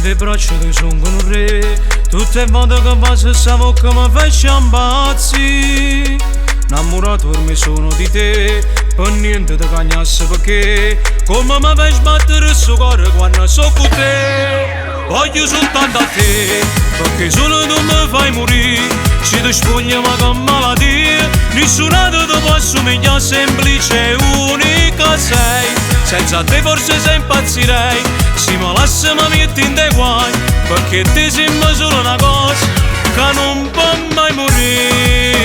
tue braccia che sono un re. Tutte le volte che passo sta bocca mi fai sciambazzi. Innamorato per me sono di te, per niente ti cagnasse perché come mi fai sbattere sto cuore quando sono con te. Voglio soltanto a te, perché solo tu mi fai morire. Se ti spogli ma che malattia, nessuno ti può assomigliare, semplice e unica sei. Senza te forse se impazzirei, se mi lasci mi metti in dei guai, perché te sembra solo una cosa che non può mai morire.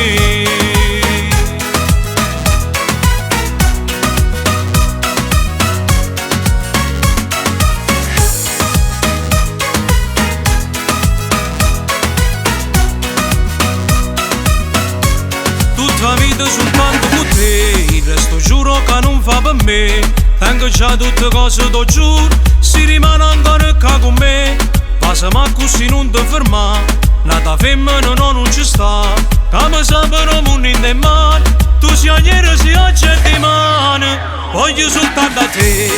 Tutta vita soltanto con te, il resto giuro che non fa per me. Tengo già tutte cose, t'ho giuro, si rimane ancora qua con me. Passa ma così non ti ferma, nata femmina no non ci sta. Come sempre un mondo in te mani, tu sia ieri sia oggi e domani. Voglio soltanto a te,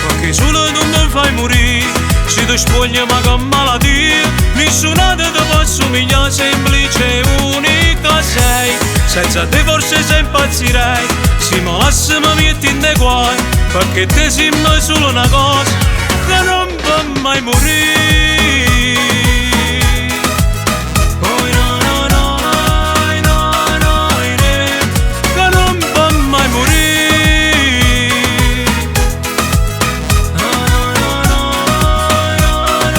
perché solo tu mi fai morire. Se ti spogli ma che malattia, nessuno ti può assomigliare, semplice e unica sei. Senza te forse se impazzirei, se mi lasci mi metti in dei guai, perché te sembra solo una cosa che non può mai morire. Oh no no no no no che non può mai morire. No no no no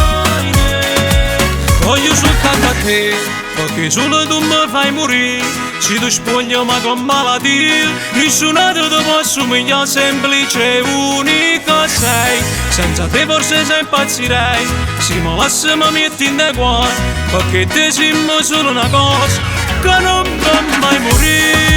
voglio soltanto a te, perché solo tu mi fai morire. Se ti spogli ma con malattia, nessuno ti può assomigliare, semplice e unica sei. Senza te forse se impazzirei, se mi lasci mi metti in dei guai, perché te sembra solo una cosa che non può mai morire.